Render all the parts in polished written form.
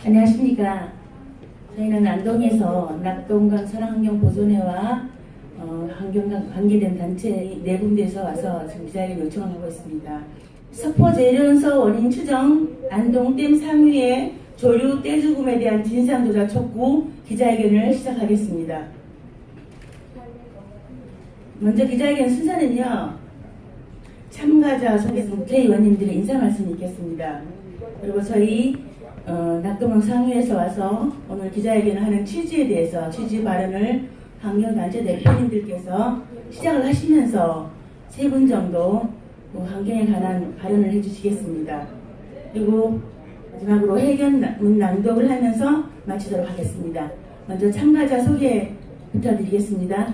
안녕하십니까. 저희는 안동에서 낙동강 사랑환경보존회와 환경과 관계된 단체 네 군데에서 와서 지금 기자회견 요청을 하고 있습니다. 석포재련소 원인 추정, 안동댐 상류의 조류 떼죽음에 대한 진상조사 촉구 기자회견을 시작하겠습니다. 먼저 기자회견 순서는요, 참가자 소개 국회의원님들의 인사 말씀이 있겠습니다. 그리고 저희 낙동강 상류에서 와서 오늘 기자회견을 하는 취지에 대해서 취지 발언을 환경단체 대표님들께서 시작을 하시면서 3분 정도 환경에 관한 발언을 해주시겠습니다. 그리고 마지막으로 회견문 낭독을 하면서 마치도록 하겠습니다. 먼저 참가자 소개부터 드리겠습니다.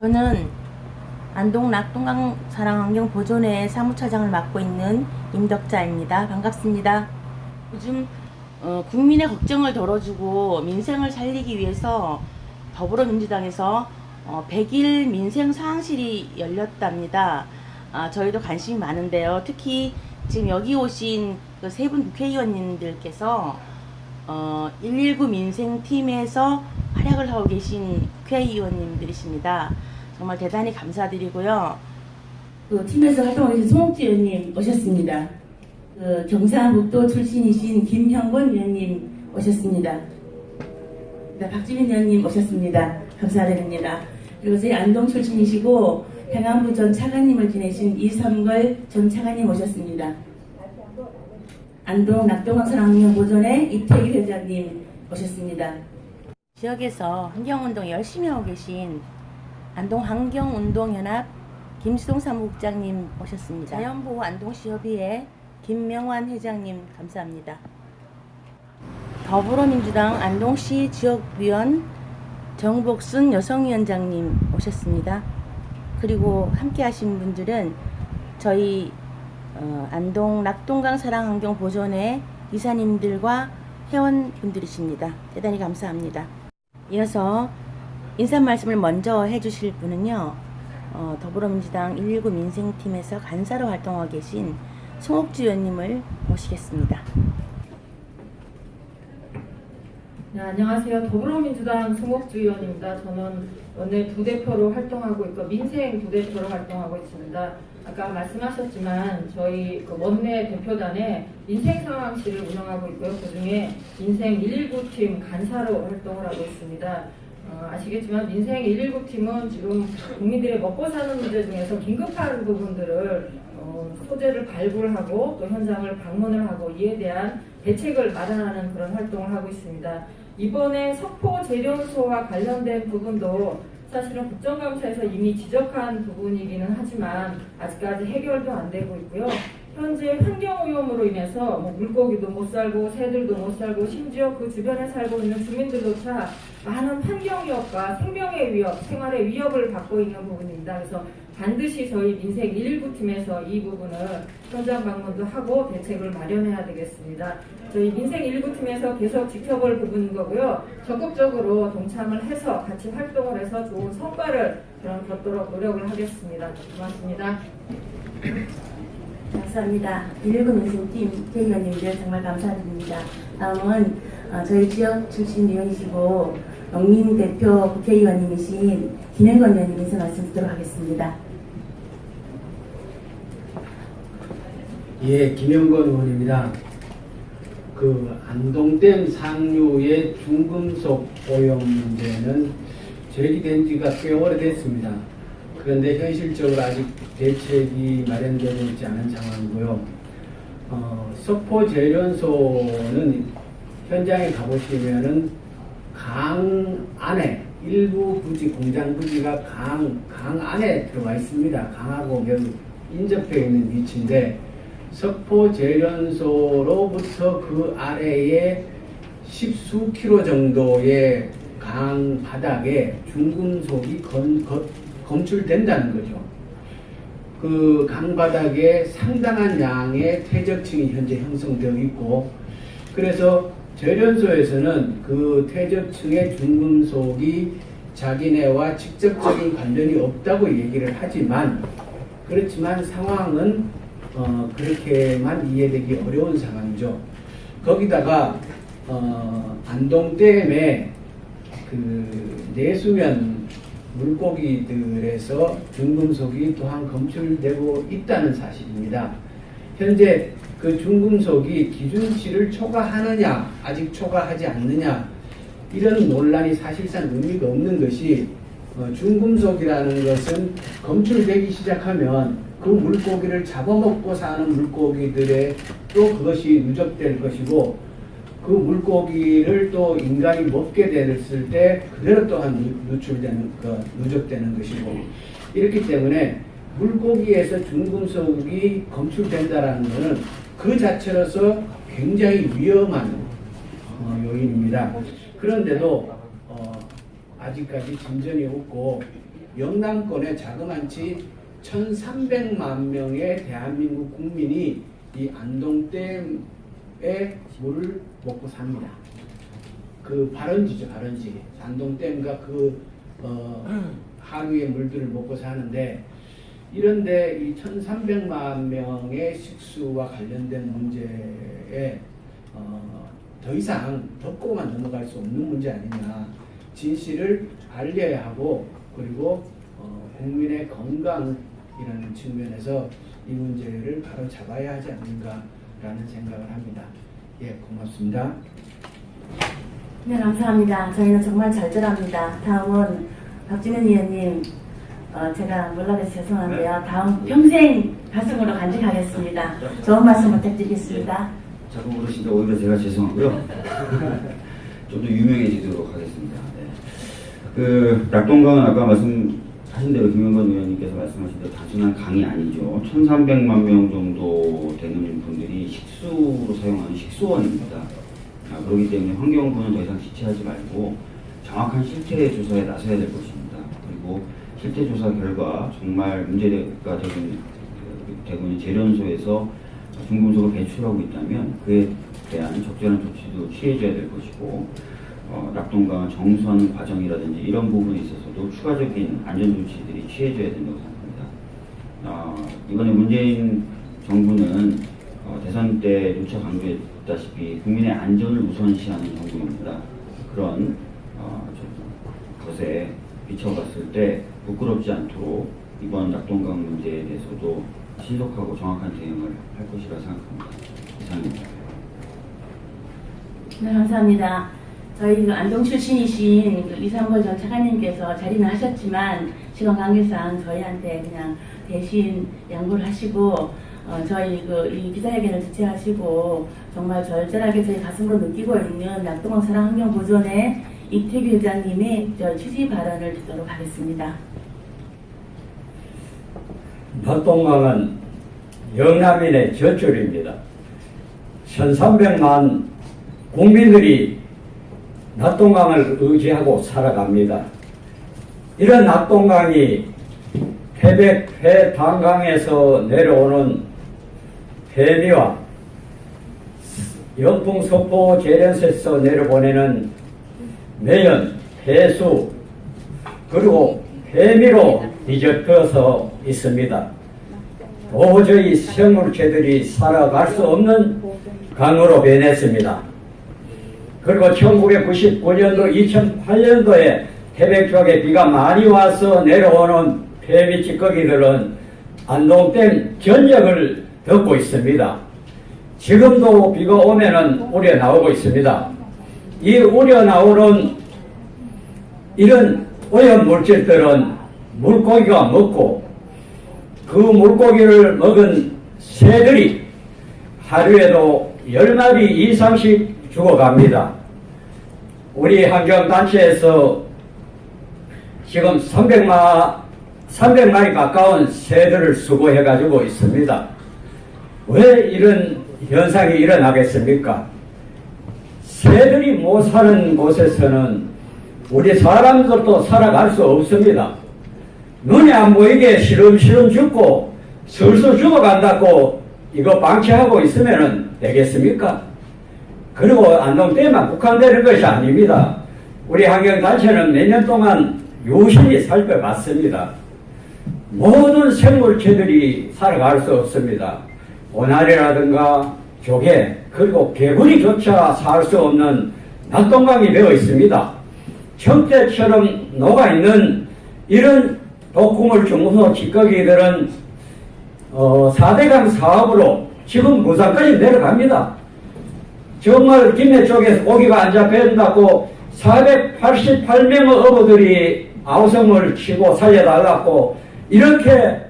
저는 안동 낙동강 사랑환경보존회 사무처장을 맡고 있는 임덕자입니다. 반갑습니다. 요즘 국민의 걱정을 덜어주고 민생을 살리기 위해서 더불어민주당에서 100일 민생 상황실이 열렸답니다. 저희도 관심이 많은데요. 특히 지금 여기 오신 그 3분 국회의원님들께서 119 민생팀에서 활약을 하고 계신 국회의원님들이십니다. 정말 대단히 감사드리고요. 그 팀에서 활동하고 계신 송옥주 의원님 오셨습니다. 그 경상북도 출신이신 김형권 의원님 오셨습니다. 네, 박지민 의원님 오셨습니다. 감사드립니다. 그리고 저희 안동 출신이시고 행안부 전 차관님을 지내신 이삼걸 전 차관님 오셨습니다. 안동 낙동강 사랑환경보존회 이태기 회장님 오셨습니다. 지역에서 환경운동 열심히 하고 계신 안동 환경운동연합 김수동 사무국장님 오셨습니다. 자연보호 안동시협의회 김명환 회장님 감사합니다. 더불어민주당 안동시 지역위원 정복순 여성위원장님 오셨습니다. 그리고 함께 하신 분들은 저희 안동 낙동강 사랑환경보존회 이사님들과 회원분들이십니다. 대단히 감사합니다. 이어서 인사 말씀을 먼저 해주실 분은요, 더불어민주당 119 민생팀에서 간사로 활동하고 계신 송옥주 의원님을 모시겠습니다. 네, 안녕하세요. 더불어민주당 송옥주 의원입니다. 저는 원내 부대표로 활동하고 있고 민생 부대표로 활동하고 있습니다. 아까 말씀하셨지만 저희 그 원내 대표단에 민생 상황실을 운영하고 있고요. 그중에 민생 119팀 간사로 활동을 하고 있습니다. 아시겠지만 민생 119팀은 지금 국민들의 먹고 사는 문제 중에서 긴급한 부분들을 소재를 발굴하고 또 현장을 방문을 하고 이에 대한 대책을 마련하는 그런 활동을 하고 있습니다. 이번에 석포재련소와 관련된 부분도 사실은 국정감사에서 이미 지적한 부분이기는 하지만 아직까지 해결도 안 되고 있고요. 현재 환경오염으로 인해서 물고기도 못 살고 새들도 못 살고 심지어 그 주변에 살고 있는 주민들조차 많은 환경위협과 생명의 위협, 생활의 위협을 받고 있는 부분입니다. 그래서 반드시 저희 민생 119팀에서 이 부분을 현장 방문도 하고 대책을 마련해야 되겠습니다. 저희 민생 119팀에서 계속 지켜볼 부분인 거고요. 적극적으로 동참을 해서 같이 활동을 해서 좋은 성과를 거두도록 노력을 하겠습니다. 고맙습니다. 감사합니다. 119 민생팀 국회의원님들 정말 감사드립니다. 다음은 저희 지역 출신 의원이시고 농민대표 국회의원님이신 김영건 의원님 인사 말씀 듣도록 하겠습니다. 예, 김영건 의원입니다. 그 안동댐 상류의 중금속 오염 문제는 제기된 지가 꽤 오래됐습니다. 그런데 현실적으로 아직 대책이 마련되어 있지 않은 상황이고요. 석포재련소는 현장에 가보시면은 강 안에 일부 부지, 공장 부지가 강 안에 들어와 있습니다. 강하고 매우 인접해 있는 위치인데 석포재련소로부터 그 아래에 10수 킬로 정도의 강 바닥에 중금속이 검출된다는 거죠. 그 강바닥에 상당한 양의 퇴적층이 현재 형성되어 있고, 그래서 재련소에서는 그 퇴적층의 중금속이 자기네와 직접적인 관련이 없다고 얘기를 하지만, 그렇지만 상황은 그렇게만 이해되기 어려운 상황이죠. 거기다가 안동댐에 그 내수면 물고기들에서 중금속이 또한 검출되고 있다는 사실입니다. 현재 그 중금속이 기준치를 초과하느냐, 아직 초과하지 않느냐, 이런 논란이 사실상 의미가 없는 것이 중금속이라는 것은 검출되기 시작하면 그 물고기를 잡아먹고 사는 물고기들의 또 그것이 누적될 것이고, 그 물고기를 또 인간이 먹게 됐을 때 그대로 또한 누적되는 것이고, 이렇기 때문에 물고기에서 중금속이 검출된다는 것은 그 자체로서 굉장히 위험한 요인입니다. 그런데도 아직까지 진전이 없고, 영남권에 자그만치 1,300만 명의 대한민국 국민이 이 안동댐의 물을 먹고 삽니다. 그 발원지죠, 발원지. 안동댐과 그 하류의 물들을 먹고 사는데, 이런데 이 1,300만 명의 식수와 관련된 문제에 더 이상 덮고만 넘어갈 수 없는 문제 아니냐. 진실을 알려야 하고, 그리고 국민의 건강이라는 측면에서 이 문제를 바로 잡아야 하지 않는가라는 생각을 합니다. 예, 고맙습니다. 네, 감사합니다. 저희는 정말 절절합니다. 다음은 박진은 의원님, 제가 몰라서 죄송한데요. 다음 평생 가슴으로 간직하겠습니다. 좋은 말씀 부탁드리겠습니다. 자꾸 그러시니까 오히려 제가 죄송하고요. 좀 더 유명해지도록 하겠습니다. 네. 그 낙동강은 아까 말씀하신 대로 김영건 의원님께서 말씀하신 대로 단순한 강이 아니죠. 1,300만 명 정도 되는 분들이 식수로 사용하는 식수원입니다. 그렇기 때문에 환경부는 더 이상 지체하지 말고 정확한 실태 조사에 나서야 될 것입니다. 그리고 실태 조사 결과 정말 문제가 되고 있는 재련소에서 중금속을 배출하고 있다면 그에 대한 적절한 조치도 취해줘야 될 것이고, 낙동강을 정수하는 과정이라든지 이런 부분에 있어서도 추가적인 안전 조치들이 취해져야 된다고 생각합니다. 이번에 문재인 정부는 대선 때 누차 강조했다시피 국민의 안전을 우선시하는 정부입니다. 그런 것에 비춰봤을 때 부끄럽지 않도록 이번 낙동강 문제에 대해서도 신속하고 정확한 대응을 할 것이라 생각합니다. 이상입니다. 네, 감사합니다. 저희 그 안동 출신이신 그 이상걸 전 차관님께서 자리는 하셨지만 시간 관계상 저희한테 그냥 대신 양보를 하시고 저희 이 기자회견을 주최하시고 정말 절절하게 저희 가슴으로 느끼고 있는 낙동강 사랑환경보존의 이태규 회장님의 취지 발언을 듣도록 하겠습니다. 낙동강은 영남인의 젖줄입니다. 1,300만 국민들이 낙동강을 의지하고 살아갑니다. 이런 낙동강이 태백해 단강에서 내려오는 해미와 연풍석포 재련소에서 내려보내는 매연, 해수, 그리고 해미로 뒤덮여서 있습니다. 도저히 생물체들이 살아갈 수 없는 강으로 변했습니다. 그리고 1999년도, 2008년도에 태백 쪽에 비가 많이 와서 내려오는 해미 찌꺼기들은 안동댐 전역을 덮고 있습니다. 지금도 비가 오면은 우려 나오고 있습니다. 이 우려 나오는 이런 오염 물질들은 물고기가 먹고 그 물고기를 먹은 새들이 하루에도 10마리 이상씩 죽어갑니다. 우리 환경단체에서 지금 300마리 가까운 새들을 수거해가지고 있습니다. 왜 이런 현상이 일어나겠습니까? 새들이 못 사는 곳에서는 우리 사람들도 살아갈 수 없습니다. 눈에 안 보이게 시름시름 죽고 슬슬 죽어간다고 이거 방치하고 있으면 되겠습니까? 그리고 안동댐만 국한되는 것이 아닙니다. 우리 환경단체는 몇 년 동안 유심히 살펴봤습니다. 모든 생물체들이 살아갈 수 없습니다. 오나리라든가 조개 그리고 개구리조차 살 수 없는 낙동강이 되어 있습니다. 청태처럼 녹아있는 이런 독극물 중금속 찌꺼기들은 4대강 사업으로 지금 무산까지 내려갑니다. 정말 김해 쪽에서 고기가 안 잡혀진다고 488명의 어부들이 아우성을 치고 살려달라고 이렇게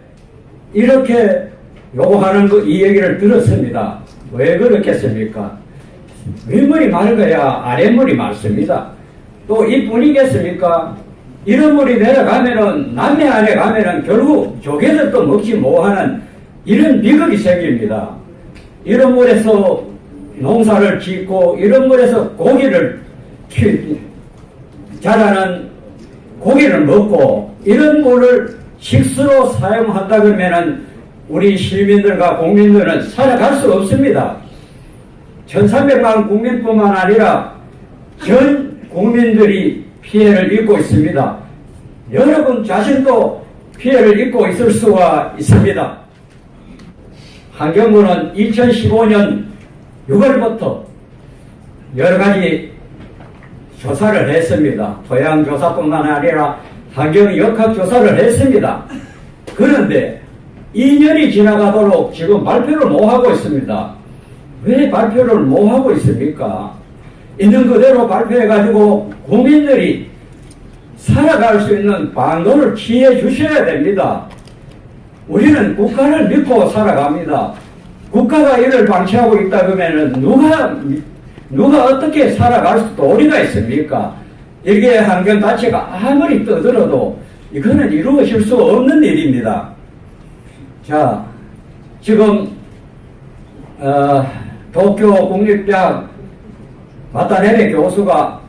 요구하는 이 얘기를 들었습니다. 왜 그렇겠습니까? 윗물이 맑아야 아랫물이 맑습니다. 또 이뿐이겠습니까? 이런 물이 내려가면은 남해 안에 가면은 결국 조개들도 먹지 못하는 이런 비극이 생깁니다. 이런 물에서 농사를 짓고 이런 물에서 고기를 자라는 고기를 먹고 이런 물을 식수로 사용한다 그러면은 우리 시민들과 국민들은 살아갈 수 없습니다. 1300만 국민뿐만 아니라 전 국민들이 피해를 입고 있습니다. 여러분 자신도 피해를 입고 있을 수가 있습니다. 환경부는 2015년 6월부터 여러 가지 조사를 했습니다. 토양 조사뿐만 아니라 환경 역학 조사를 했습니다. 그런데 2년이 지나가도록 지금 발표를 못하고 있습니다. 왜 발표를 못하고 있습니까? 있는 그대로 발표해가지고 국민들이 살아갈 수 있는 방도를 취해 주셔야 됩니다. 우리는 국가를 믿고 살아갑니다. 국가가 이를 방치하고 있다 그러면은 누가 어떻게 살아갈 수 도리가 있습니까? 이게 환경 자체가 아무리 떠들어도 이거는 이루어질 수 없는 일입니다. 자, 지금 도쿄 국립대학 마타네베 교수가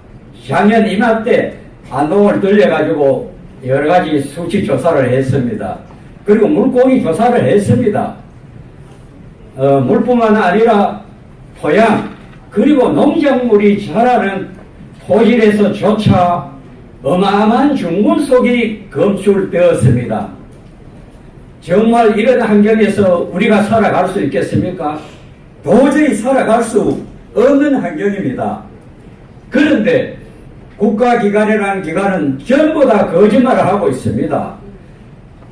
작년 이맘때 안동을 들려가지고 여러 가지 수치 조사를 했습니다. 그리고 물고기 조사를 했습니다. 물뿐만 아니라 토양 그리고 농작물이 자라는 토질에서조차 어마어마한 중금속이 검출되었습니다. 정말 이런 환경에서 우리가 살아갈 수 있겠습니까? 도저히 살아갈 수 없는 환경입니다. 그런데 국가기관이라는 기관은 전부 다 거짓말을 하고 있습니다.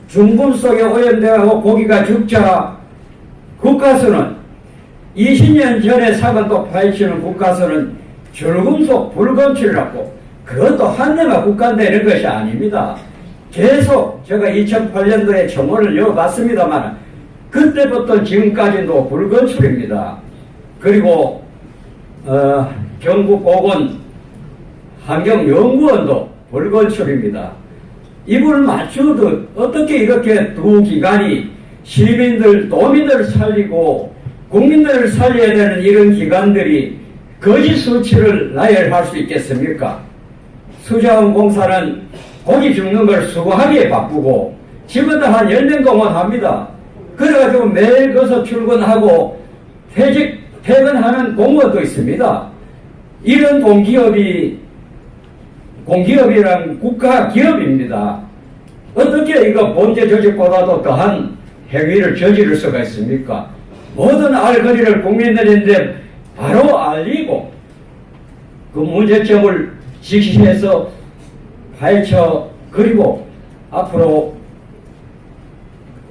중금속에 오염되고 고기가 죽자 국가수는 20년 전에 사건도 파헤치는 국가수는 줄금속 불검출이라고 그것도 한 대만 국간되는 것이 아닙니다. 계속 제가 2008년도에 청원을 열어봤습니다만 그때부터 지금까지도 불건출입니다. 그리고 경북고건 환경연구원도 불건출입니다. 입을 맞추듯 어떻게 이렇게 두 기관이 시민들, 도민들을 살리고 국민들을 살려야 되는 이런 기관들이 거짓 수치를 나열할 수 있겠습니까? 수자원공사는 고기 죽는 걸 수거하기에 바쁘고 집에다 한 10명 공원합니다. 그래가지고 매일 거기서 출근하고 퇴근하는 공무원도 있습니다. 이런 공기업이란 국가기업입니다. 어떻게 이거 범죄 조직보다도 더한 행위를 저지를 수가 있습니까? 모든 알거리를 국민들인데 바로 알리고 그 문제점을 직시해서 파헤쳐 그리고 앞으로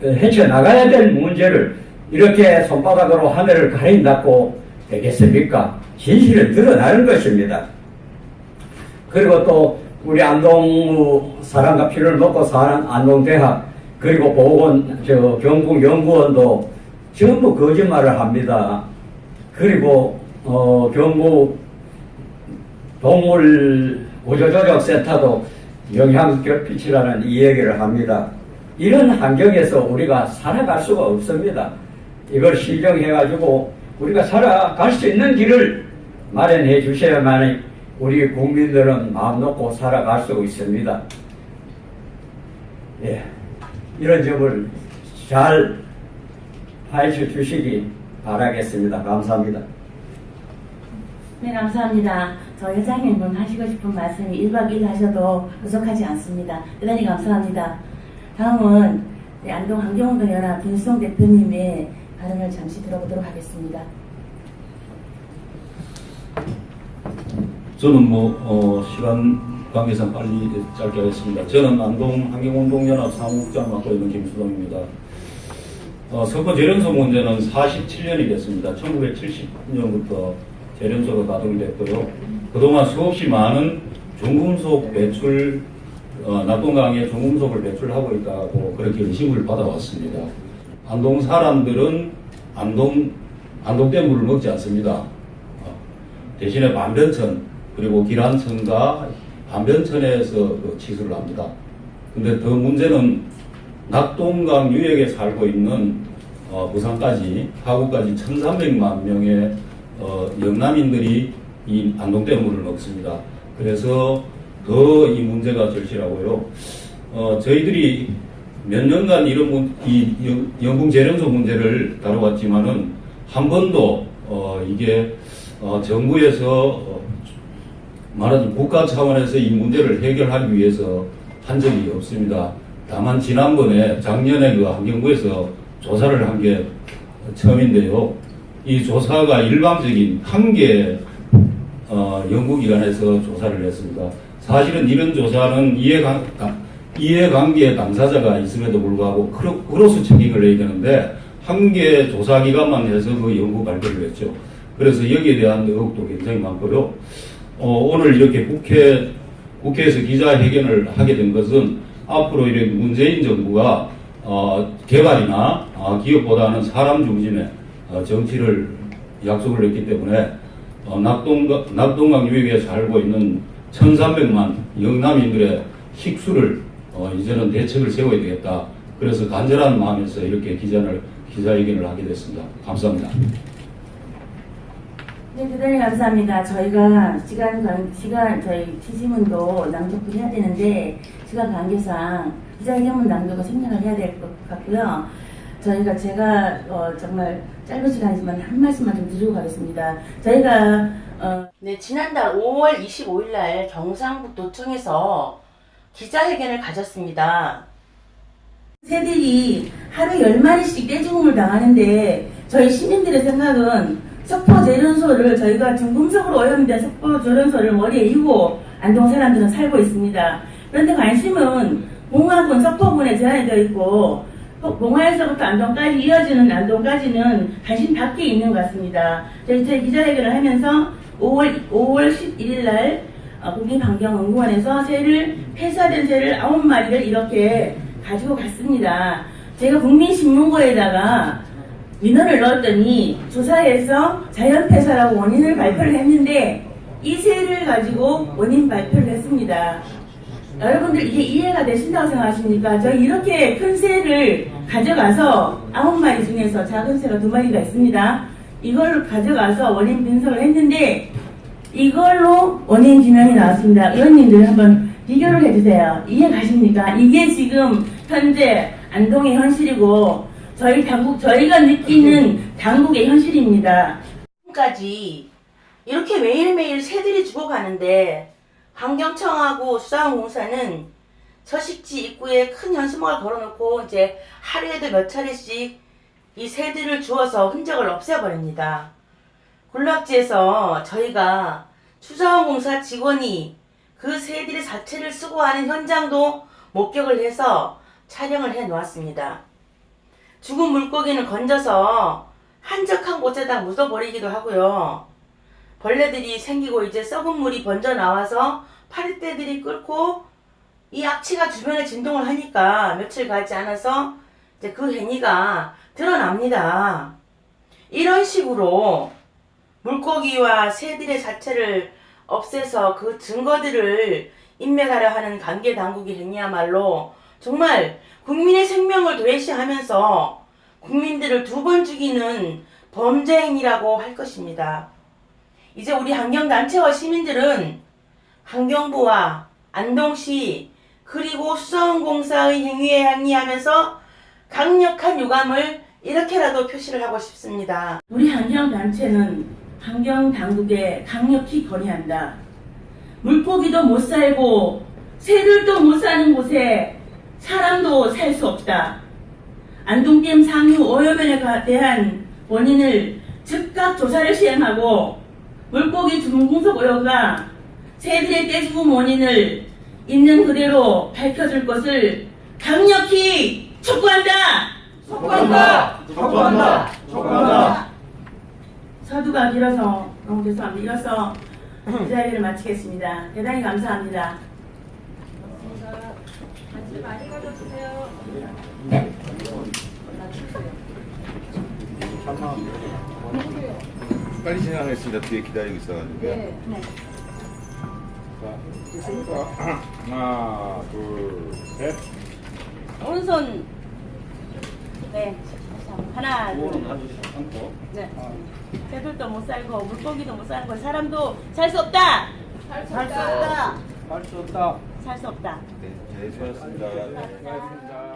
헤쳐나가야 될 문제를 이렇게 손바닥으로 하늘을 가린다고 되겠습니까? 진실을 드러나는 것입니다. 그리고 또 우리 안동 사람과 피를 먹고 사는 안동대학 그리고 보건 경북연구원도 전부 거짓말을 합니다. 그리고 경북 동물 구조조정센터도 영향결핍이라는 이 얘기를 합니다. 이런 환경에서 우리가 살아갈 수가 없습니다. 이걸 실정해가지고 우리가 살아갈 수 있는 길을 마련해 주셔야만 우리 국민들은 마음 놓고 살아갈 수 있습니다. 예, 이런 점을 잘 파헤쳐 주시기 바라겠습니다. 감사합니다. 네, 감사합니다. 저 회장님은 하시고 싶은 말씀이 1박 2일 하셔도 부족하지 않습니다. 대단히 감사합니다. 다음은 안동 환경운동연합 김수동 대표님의 발언을 잠시 들어보도록 하겠습니다. 저는 시간 관계상 빨리 짧게 하겠습니다. 저는 안동 환경운동연합 사무국장 맡고 있는 김수동입니다. 석포 재련소 문제는 47년이 됐습니다. 1970년부터 재련소가 가동이 됐고요. 그동안 수없이 많은 중금속 배출, 낙동강에 중금속을 배출하고 있다고 그렇게 의심을 받아왔습니다. 안동 사람들은 안동댐물을 먹지 않습니다. 대신에 반변천, 그리고 기란천과 반변천에서 치수를 합니다. 근데 더 문제는 낙동강 유역에 살고 있는 부산까지, 하구까지 1,300만 명의 영남인들이 이 안동댐물을 먹습니다. 그래서 더 이 문제가 절실하고요. 저희들이 몇 년간 이 영궁 재련소 문제를 다뤄왔지만은 한 번도 이게 정부에서 말하자면 국가 차원에서 이 문제를 해결하기 위해서 한 적이 없습니다. 다만 지난번에 작년에 그 환경부에서 조사를 한 게 처음인데요. 이 조사가 일방적인 한 개 연구기관에서 조사를 했습니다. 사실은 이런 조사는 이해관계 당사자가 있음에도 불구하고 크로스 체킹을 해야 되는데 한 개 조사기관만 해서 그 연구 발표를 했죠. 그래서 여기에 대한 의혹도 굉장히 많고요. 오늘 이렇게 국회에서 기자회견을 하게 된 것은 앞으로 이렇게 문재인 정부가 개발이나 기업보다는 사람 중심의 정치를 약속을 했기 때문에 낙동강 유역에 살고 있는 1,300만 영남인들의 식수를 이제는 대책을 세워야 되겠다. 그래서 간절한 마음에서 이렇게 기자회견을 하게 됐습니다. 감사합니다. 네, 대단히 감사합니다. 저희가 저희 취지문도 낭독을 해야 되는데, 시간 관계상 기자회견문 낭독을 생략을 해야 될 것 같고요. 제가 정말 짧은 시간이지만 한 말씀만 좀 드리고 가겠습니다. 저희가, 지난달 5월 25일 날 경상북도청에서 기자회견을 가졌습니다. 새들이 하루 10마리씩 떼죽음을 당하는데, 저희 시민들의 생각은 석포 재련소를 저희가 중금속으로 오염된 석포 재련소를 머리에 이고 안동 사람들은 살고 있습니다. 그런데 관심은 봉화군 석포군에 제한되어 있고 봉화에서부터 안동까지 이어지는 안동까지는 관심 밖에 있는 것 같습니다. 저희 기자회견을 하면서 5월 11일 날 국립환경연구원에서 폐사된 새를 9마리를 이렇게 가지고 갔습니다. 제가 국민신문고에다가 민원을 넣었더니 조사해서 자연폐사라고 원인을 발표를 했는데 이 새를 가지고 원인 발표를 했습니다. 여러분들 이게 이해가 되신다고 생각하십니까? 저희 이렇게 큰 새를 가져가서 9마리 중에서 작은 새가 2마리가 있습니다. 이걸 가져가서 원인 분석을 했는데 이걸로 원인 규명이 나왔습니다. 의원님들 한번 비교를 해주세요. 이해 가십니까? 이게 지금 현재 안동의 현실이고 저희가 느끼는 당국의 현실입니다. 지금까지 이렇게 매일매일 새들이 죽어가는데 환경청하고 수자원공사는 서식지 입구에 큰 현수막을 걸어놓고 이제 하루에도 몇 차례씩 이 새들을 주워서 흔적을 없애버립니다. 군락지에서 저희가 수자원공사 직원이 그 새들의 사체를 수거하는 현장도 목격을 해서 촬영을 해 놓았습니다. 죽은 물고기는 건져서 한적한 곳에다 묻어버리기도 하고요. 벌레들이 생기고 이제 썩은 물이 번져 나와서 파리떼들이 끓고 이 악취가 주변에 진동을 하니까 며칠 가지 않아서 이제 그 행위가 드러납니다. 이런 식으로 물고기와 새들의 사체를 없애서 그 증거들을 인멸하려 하는 관계 당국의 행위야말로 정말 국민의 생명을 도외시하면서 국민들을 2번 죽이는 범죄 행위라고 할 것입니다. 이제 우리 환경단체와 시민들은 환경부와 안동시 그리고 수자원공사의 행위에 항의하면서 강력한 유감을 이렇게라도 표시를 하고 싶습니다. 우리 환경단체는 환경당국에 강력히 건의한다. 물고기도 못 살고 새들도 못 사는 곳에 사람도 살 수 없다. 안동댐 상류 오염에 대한 원인을 즉각 조사를 시행하고 물고기 중금속 오염과 새들의 떼죽음 원인을 있는 그대로 밝혀줄 것을 강력히 촉구한다. 촉구한다. 서두가 길어서 너무 죄송합니다. 이어서 이 자리를 마치겠습니다. 대단히 감사합니다. 같이 많이 가져주세요. 빨리 진행하겠습니다. 뒤에 기다리고 있어가지고요. 네. 자, 됐습니까? 하나, 둘, 셋. 오른손. 네. 하나, 둘. 네. 새들도 못 살고 물고기도 못 사는 거 사람도 살 수 없다. 살 수 없다. 할 수 없다. 살 수 없다. 네, 수고하셨습니다. 수고하셨습니다.